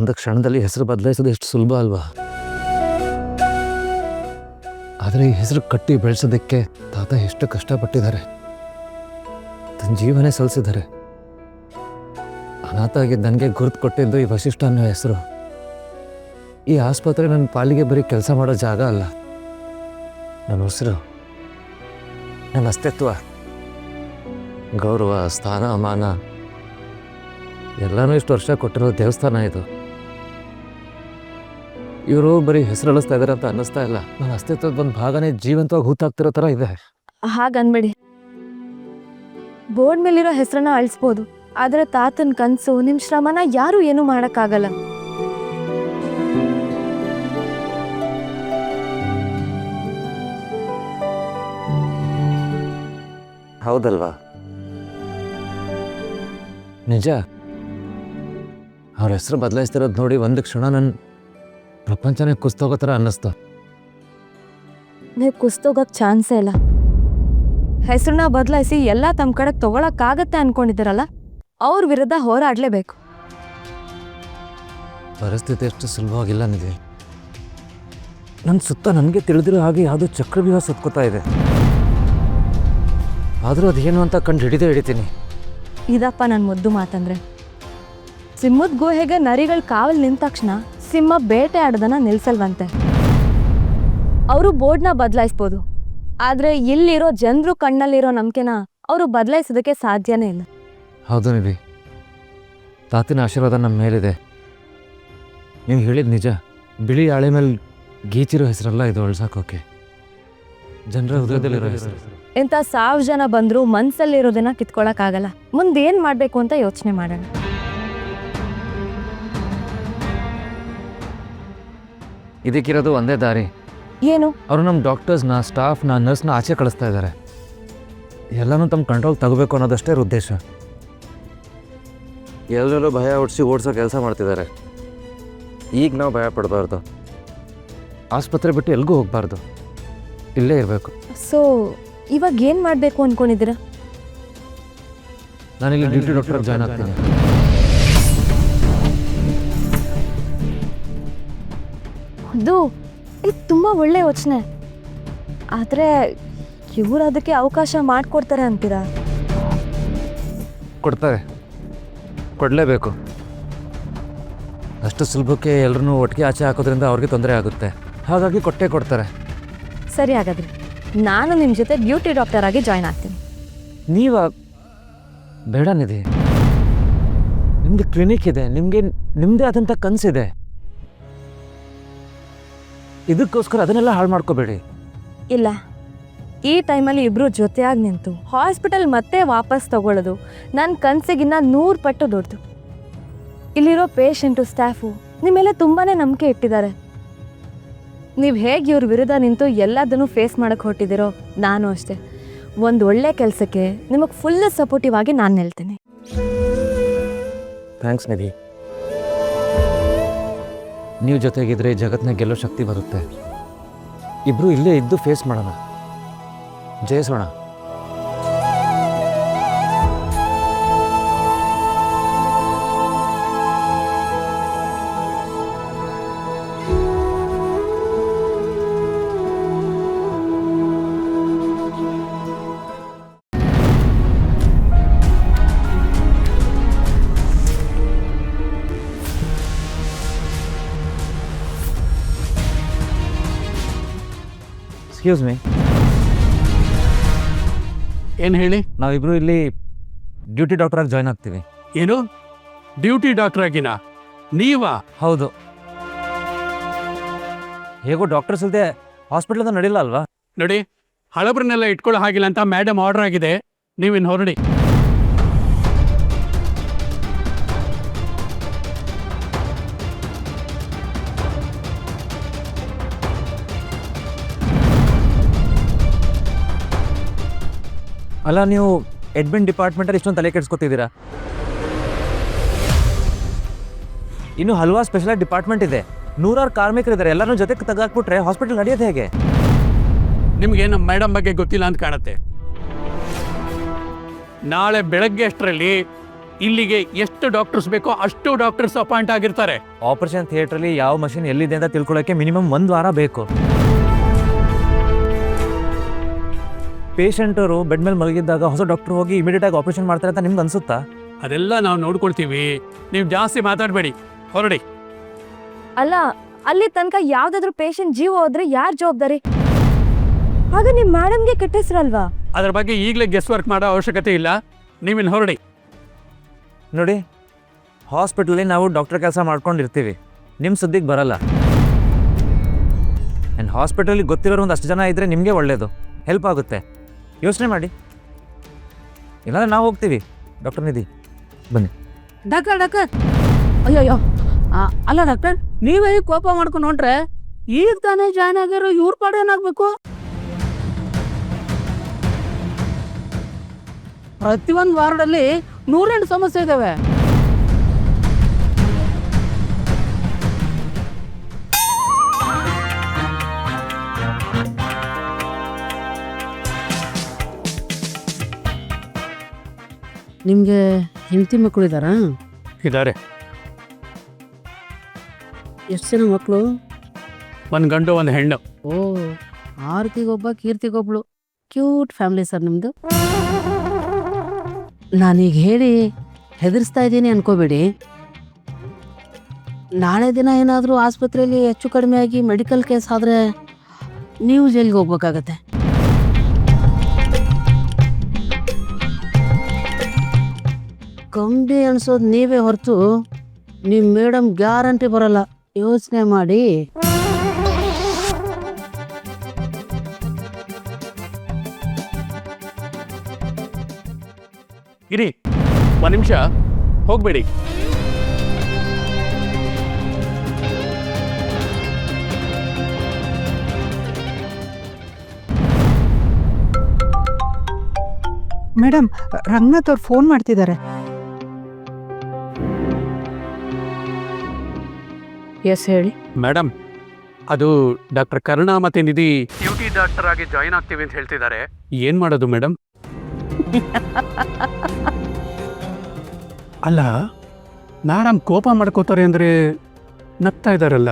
ಒಂದು ಕ್ಷಣದಲ್ಲಿ ಹೆಸರು ಬದಲಾಯಿಸೋದು ಎಷ್ಟು ಸುಲಭ ಅಲ್ವಾ? ಆದರೆ ಈ ಹೆಸರು ಕಟ್ಟಿ ಬೆಳೆಸೋದಕ್ಕೆ ತಾತ ಎಷ್ಟು ಕಷ್ಟಪಟ್ಟಿದ್ದಾರೆ, ತನ್ನ ಜೀವನೇ ಸಲ್ಲಿಸಿದ್ದಾರೆ. ಅನಾಥ ಆಗಿದ್ದ ನನಗೆ ಗುರುತು ಕೊಟ್ಟಿದ್ದು ಈ ವಶಿಷ್ಠ ಅನ್ನೋ ಹೆಸರು. ಈ ಆಸ್ಪತ್ರೆ ನನ್ನ ಪಾಲಿಗೆ ಬರೀ ಕೆಲಸ ಮಾಡೋ ಜಾಗ ಅಲ್ಲ, ನನ್ನ ಉಸಿರು, ನನ್ನ ಅಸ್ತಿತ್ವ, ಗೌರವ, ಸ್ಥಾನ, ಮಾನ ಎಲ್ಲನೂ ಇಷ್ಟು ವರ್ಷ ಕೊಟ್ಟಿರೋ ದೇವಸ್ಥಾನ ಇದು. ಇವರು ಬರೀ ಹೆಸರು ಅಳಿಸ್ತಾ ಇದ್ದಾರೆ ಅಂತ ಅನ್ನಿಸ್ತಾ ಇಲ್ಲ. ನನ್ನ ಅಸ್ತಿತ್ವದ ಒಂದು ಭಾಗನೇ ಜೀವಂತವಾಗಿ ಹೂತಾಗ್ತಿರೋ ಥರ ಇದೆ. ಹಾಗನ್ಬೇಡಿ, ಬೋರ್ಡ್ ಮೇಲಿರೋ ಹೆಸರನ್ನ ಅಳಿಸ್ಬೋದು, ಆದರೆ ತಾತನ ಕನಸು, ನಿಮ್ಮ ಶ್ರಮನ ಯಾರೂ ಏನೂ ಮಾಡೋಕ್ಕಾಗಲ್ಲ. ಹೌದಲ್ವಾ? ನಿಜ. ಅವ್ರ ಹೆಸರು ಬದಲಾಯಿಸ್ತಿರೋದು ನೋಡಿ ಒಂದು ಕ್ಷಣ ನನ್ನ ಪ್ರಪಂಚನೇ ಕುಸ್ತೋಗೋ ಥರ ಅನ್ನಿಸ್ತು. ನೀವು ಕುಸ್ತೋಗಕ್ಕೆ ಚಾನ್ಸೇ ಇಲ್ಲ. ಹೆಸರನ್ನ ಬದಲಾಯಿಸಿ ಎಲ್ಲ ತಮ್ಮ ಕಡೆಗೆ ತಗೊಳಕ್ಕಾಗತ್ತೆ ಅನ್ಕೊಂಡಿದ್ದೀರಲ್ಲ, ಅವ್ರ ವಿರುದ್ಧ ಹೋರಾಡಲೇಬೇಕು. ಪರಿಸ್ಥಿತಿ ಎಷ್ಟು ಸುಲಭವಾಗಿಲ್ಲ ನಿಧಿ. ನನ್ನ ಸುತ್ತ ನನಗೆ ತಿಳಿದಿರೋ ಹಾಗೆ ಯಾವುದೋ ಚಕ್ರವ್ಯೂಹ ಸುತ್ಕೋತಾ ಇದೆ. ಆದರೂ ಅದೇನು ಅಂತ ಕಂಡು ಹಿಡಿತೀನಿ. ಇದಪ್ಪ ನನ್ನ ಮುದ್ದು ಮಾತಂದ್ರೆ. ಸಿಂಹದ ಗುಹೆಗೆ ನರಿಗಳು ಕಾವಲು ನಿಂತ ತಕ್ಷಣ ಸಿಂಹ ಬೇಟೆ ಆಡೋದನ್ನ ನಿಲ್ಸಲ್ವಂತೆ. ಅವರು ಬೋರ್ಡ್ನ ಬದಲಾಯಿಸ್ಬೋದು, ಆದರೆ ಇಲ್ಲಿರೋ ಜನರು ಕಣ್ಣಲ್ಲಿರೋ ನಂಬಿಕೆನ ಅವರು ಬದಲಾಯಿಸೋದಕ್ಕೆ ಸಾಧ್ಯನೇ ಇಲ್ಲ. ಹೌದು ನಿಧಿ, ತಾತಿನ ಆಶೀರ್ವಾದ ನಮ್ಮ ಮೇಲಿದೆ. ನೀವು ಹೇಳಿದ ನಿಜ. ಬಿಳಿ ಹಾಳೆ ಮೇಲೆ ಗೀಚಿರೋ ಹೆಸರಲ್ಲ ಇದು ಅಳ್ಸಾಕೋಕೆ, ಜನರ ಹೃದಯದಲ್ಲಿರೋ ಹೆಸರು. ಇಂಥ 1000 ಜನ ಬಂದರೂ ಮನಸ್ಸಲ್ಲಿರೋದನ್ನ ಕಿತ್ಕೊಳಕ್ಕಾಗಲ್ಲ. ಮುಂದೇನು ಮಾಡಬೇಕು ಅಂತ ಯೋಚನೆ ಮಾಡೋಣ. ಇದಕ್ಕಿರೋದು ಒಂದೇ ದಾರಿ. ಏನು? ಅವರು ನಮ್ಮ ಡಾಕ್ಟರ್ಸ್ನ, ಸ್ಟಾಫ್ನ, ನರ್ಸ್ನ ಆಚೆ ಕಳಿಸ್ತಾ ಇದ್ದಾರೆ. ಎಲ್ಲನೂ ತಮ್ಮ ಕಂಟ್ರೋಲ್ ತಗೋಬೇಕು ಅನ್ನೋದಷ್ಟೇ ಅವ್ರ ಉದ್ದೇಶ. ಎಲ್ಲರೂ ಭಯ ಓಡಿಸೋ ಕೆಲಸ ಮಾಡ್ತಿದ್ದಾರೆ. ಈಗ ನಾವು ಭಯ ಪಡಬಾರ್ದು. ಆಸ್ಪತ್ರೆ ಬಿಟ್ಟು ಎಲ್ಗೂ ಹೋಗಬಾರ್ದು, ಇಲ್ಲೇ ಇರಬೇಕು. ಸೊ ಇವಾಗ ಏನು ಮಾಡಬೇಕು ಅಂದ್ಕೊಂಡಿದ್ದೀರಾ? ನಾನಿಲ್ಲಿ ಡ್ಯೂಟಿ ಡಾಕ್ಟರ್ ಜಾಯ್ನ್ ಆಗ್ತೀನಿ. ಅದು ಇದು ತುಂಬ ಒಳ್ಳೆ ಯೋಚನೆ. ಆದರೆ ಇವರು ಅದಕ್ಕೆ ಅವಕಾಶ ಮಾಡಿಕೊಡ್ತಾರೆ ಅಂತೀರಾ? ಕೊಡ್ತಾರೆ, ಕೊಡಲೇಬೇಕು. ಅಷ್ಟು ಸುಲಭಕ್ಕೆ ಎಲ್ಲರೂ ಒಟ್ಟಿಗೆ ಆಚೆ ಹಾಕೋದ್ರಿಂದ ಅವ್ರಿಗೆ ತೊಂದರೆ ಆಗುತ್ತೆ. ಹಾಗಾಗಿ ಕೊಟ್ಟೇ ಕೊಡ್ತಾರೆ. ಸರಿ, ಹಾಗಾದ್ರೆ ನಾನು ನಿಮ್ಮ ಜೊತೆ ಡ್ಯೂಟಿ ಡಾಕ್ಟರ್ ಆಗಿ ಜಾಯ್ನ್ ಆಗ್ತೀನಿ. ನೀವ ಬೇಡ ನಿಧಿ. ನಿಮ್ದು ಕ್ಲಿನಿಕ್ ಇದೆ, ನಿಮಗೆ ನಿಮ್ಮದೇ ಆದಂಥ ಕನಸಿದೆ. ಇದಕ್ಕೋಸ್ಕರ ಅದನ್ನೆಲ್ಲ ಹಾಳು ಮಾಡ್ಕೋಬೇಡಿ. ಇಲ್ಲ, ಈ ಟೈಮಲ್ಲಿ ಇಬ್ಬರು ಜೊತೆಯಾಗಿ ನಿಂತು ಹಾಸ್ಪಿಟಲ್ ಮತ್ತೆ ವಾಪಸ್ ತಗೊಳ್ಳೋದು ನನ್ನ ಕನಸಿಗಿನ್ನ 100 ಪಟ್ಟು ದೊಡ್ಡದು. ಇಲ್ಲಿರೋ ಪೇಷಂಟು, ಸ್ಟಾಫು ನಿಮ್ಮೆಲ್ಲ ತುಂಬಾ ನಂಬಿಕೆ ಇಟ್ಟಿದ್ದಾರೆ. ನೀವು ಹೇಗೆ ಇವ್ರ ವಿರುದ್ಧ ನಿಂತು ಎಲ್ಲದನ್ನು ಫೇಸ್ ಮಾಡೋಕ್ಕೆ ಹೊರಟಿದ್ದೀರೋ, ನಾನು ಅಷ್ಟೇ. ಒಂದು ಒಳ್ಳೆ ಕೆಲಸಕ್ಕೆ ನಿಮಗೆ ಫುಲ್ ಸಪೋರ್ಟಿವ್ ಆಗಿ ನಾನು ನಿಲ್ತೀನಿ. ಥ್ಯಾಂಕ್ಸ್ ನಿಧಿ. ನೀವು ಜೊತೆಗಿದ್ರೆ ಜಗತ್ತಿನ ಗೆಲ್ಲೋ ಶಕ್ತಿ ಬರುತ್ತೆ. ಇಬ್ಬರು ಇಲ್ಲೇ ಇದ್ದು ಫೇಸ್ ಮಾಡೋಣ, ಜಯಿಸೋಣ. Excuse me. ಏನು ಹೇಳಿ? ನಾವಿಬ್ರು ಇಲ್ಲಿ ಡ್ಯೂಟಿ ಡಾಕ್ಟರ್ ಆಗಿ ಜಾಯ್ನ್ ಆಗ್ತೀವಿ. ಏನು ಡ್ಯೂಟಿ ಡಾಕ್ಟರ್ ಆಗಿನ? ನೀವಾ? ಹೌದು. ಹೇಗೋ ಡಾಕ್ಟರ್ಸ್ ಇಲ್ಲದೆ ಹಾಸ್ಪಿಟಲ್ ಅಂತ ನಡೀಲ್ಲ ಅಲ್ವಾ? ನೋಡಿ, ಹಳಬ್ರನ್ನೆಲ್ಲ ಇಟ್ಕೊಳ್ಳೋ ಹಾಗಿಲ್ಲ ಅಂತ ಮೇಡಮ್ ಆರ್ಡರ್ ಆಗಿದೆ. ನೀವಿನ್ನು ಹೊರಡಿ. ಅಲ್ಲ, ನೀವು ಅಡ್ಮಿನ್ ಡಿಪಾರ್ಟ್ಮೆಂಟಲ್ಲಿ ಇಷ್ಟೊಂದು ತಲೆ ಕೆಡಿಸ್ಕೊತಿದ್ದೀರಾ? ಇನ್ನು ಹಲವಾರು ಸ್ಪೆಷಲ್ ಡಿಪಾರ್ಟ್ಮೆಂಟ್ ಇದೆ, 100 ಕಾರ್ಮಿಕರಿದ್ದಾರೆ. ಎಲ್ಲರೂ ಜೊತೆಗೆ ತೆಗೆದಾಕ್ಬಿಟ್ರೆ ಹಾಸ್ಪಿಟಲ್ ನಡೆಯೋದು ಹೇಗೆ? ನಿಮಗೆ ನಮ್ಮ ಮೇಡಮ್ ಬಗ್ಗೆ ಗೊತ್ತಿಲ್ಲ ಅಂತ ಕಾಣುತ್ತೆ. ನಾಳೆ ಬೆಳಗ್ಗೆ ಅಷ್ಟರಲ್ಲಿ ಇಲ್ಲಿಗೆ ಎಷ್ಟು ಡಾಕ್ಟರ್ಸ್ ಬೇಕೋ ಅಷ್ಟು ಡಾಕ್ಟರ್ಸ್ ಅಪಾಯಿಂಟ್ ಆಗಿರ್ತಾರೆ. ಆಪರೇಷನ್ ಥಿಯೇಟ್ರಲ್ಲಿ ಯಾವ ಮಷಿನ್ ಎಲ್ಲಿದೆ ಅಂತ ತಿಳ್ಕೊಳ್ಳೋಕೆ ಮಿನಿಮಮ್ 1 ವಾರ ಬೇಕು. ಪೇಷಂಟರು ಬೆಡ್ ಮೇಲೆ ಮಲಗಿದ್ದಾಗ ಹೊಸ ಡಾಕ್ಟರ್ ಹೋಗಿ ಇಮಿಡಿಯೇಟ್ ಆಗಿ ಆಪರೇಷನ್ ಮಾಡ್ತಾರೆ ಅಂತ ನಿಮ್ಗೆ ಅನ್ಸುತ್ತಾ? ಅದೆಲ್ಲ ನಾವು ನೋಡ್ಕೊಳ್ತೀವಿ, ನೀವು ಜಾಸ್ತಿ ಮಾತಾಡಬೇಡಿ, ಹೊರಡಿ. ಅಲ್ಲ, ಅಲ್ಲಿ ತನಕ ಯಾವ್ದಾದ್ರು ಪೇಷಂಟ್ ಜೀವ ಹೋದ್ರೆ ಯಾರ್ ಜವಾಬ್ದಾರಿ? ಆಗ ನಿಮ್ ಮೇಡಮ್ಗೆ ಕೆಟ್ಟ ಹೆಸರಲ್ವಾ? ಅದ್ರ ಬಗ್ಗೆ ಈಗಲೇ ಗೆಸ್ ವರ್ಕ್ ಮಾಡೋ ಅವಶ್ಯಕತೆ ಇಲ್ಲ, ನೀವಿನ್ ಹೊರಡಿ. ನೋಡಿ, ಹಾಸ್ಪಿಟಲಲ್ಲಿ ನಾವು ಡಾಕ್ಟರ್ ಕೆಲಸ ಮಾಡ್ಕೊಂಡಿರ್ತೀವಿ, ನಿಮ್ಮ ಸುದ್ದಿಗೆ ಬರಲ್ಲ. ಆ್ಯಂಡ್ ಹಾಸ್ಪಿಟಲಿಗೆ ಗೊತ್ತಿರೋರು ಒಂದಷ್ಟು ಜನ ಇದ್ದರೆ ನಿಮಗೆ ಒಳ್ಳೆಯದು, ಹೆಲ್ಪ್ ಆಗುತ್ತೆ. ಯೋಚನೆ ಮಾಡಿ, ಇಲ್ಲಾಂದ್ರೆ ನಾವು ಹೋಗ್ತೀವಿ. ಡಾಕ್ಟರ್ ನಿಧಿ ಬನ್ನಿ. ಡಾಕ್ಟರ್ ಅಯ್ಯಯ್ಯೋ, ಅಲ್ಲ ಡಾಕ್ಟರ್, ನೀವೇ ಕೋಪ ಮಾಡ್ಕೊಂಡು ಹೊಂಟ್ರೆ ಈಗ ತಾನೇ ಜಾಯ್ನ್ ಆಗಿರೋ ಇವ್ರ ಪಾಡು ಏನಾಗಬೇಕು? ಪ್ರತಿಯೊಂದು ವಾರ್ಡಲ್ಲಿ 108 ಸಮಸ್ಯೆ ಇದ್ದಾವೆ. ನಿಮಗೆ ಹೆಂಡತಿ ಮಕ್ಕಳು ಇದ್ದಾರಾ? ಇದ್ದಾರೆ, ಎಷ್ಟು ಜನ ಮಕ್ಕಳು? ಒಂದು ಗಂಡು ಒಂದು ಹೆಣ್ಣು. ಓ, ಆರತಿಗೊಬ್ಬ ಕೀರ್ತಿಗೊಬ್ಳು. ಕ್ಯೂಟ್ ಫ್ಯಾಮಿಲಿ ಸರ್ ನಿಮ್ಮದು. ನಾನೀಗ ಹೇಳಿ ಹೆದರ್ಸ್ತಾ ಇದ್ದೀನಿ ಅನ್ಕೋಬೇಡಿ. ನಾಳೆ ದಿನ ಏನಾದರೂ ಆಸ್ಪತ್ರೆಯಲ್ಲಿ ಹೆಚ್ಚು ಕಡಿಮೆ ಆಗಿ ಮೆಡಿಕಲ್ ಕೇಸ್ ಆದರೆ ನೀವು ಜೈಲಿಗೆ ಹೋಗ್ಬೇಕಾಗತ್ತೆ. ಕಂಬಿ ಅನ್ಸೋದು ನೀವೇ ಹೊರತು ನಿಮ್ಮ ಮೇಡಮ್ ಗ್ಯಾರಂಟಿ ಬರಲ್ಲ. ಯೋಚನೆ ಮಾಡಿ. ಇರಿ, ಒಂದು ನಿಮಿಷ ಹೋಗಬೇಡಿ. ಮೇಡಮ್, ರಂಗನಾಥ್ ಅವ್ರು ಫೋನ್ ಮಾಡ್ತಿದ್ದಾರೆ. ಎಸ್, ಹೇಳಿ. ಮೇಡಮ್, ಅದು ಡಾಕ್ಟರ್ ಕರುಣಾ ಮತ್ತೆ ನಿಧಿ ಡ್ಯೂಟಿ ಡಾಕ್ಟರ್ ಆಗಿ ಜಾಯಿನ್ ಆಗ್ತೀವಿ ಅಂತ ಹೇಳ್ತಿದ್ದಾರೆ. ಏನು ಮಾಡೋದು ಮೇಡಮ್? ಅಲ್ಲ, ಮೇಡಮ್ ಕೋಪ ಮಾಡ್ಕೋತಾರೆ ಅಂದರೆ ನಗ್ತಾ ಇದ್ದಾರಲ್ಲ.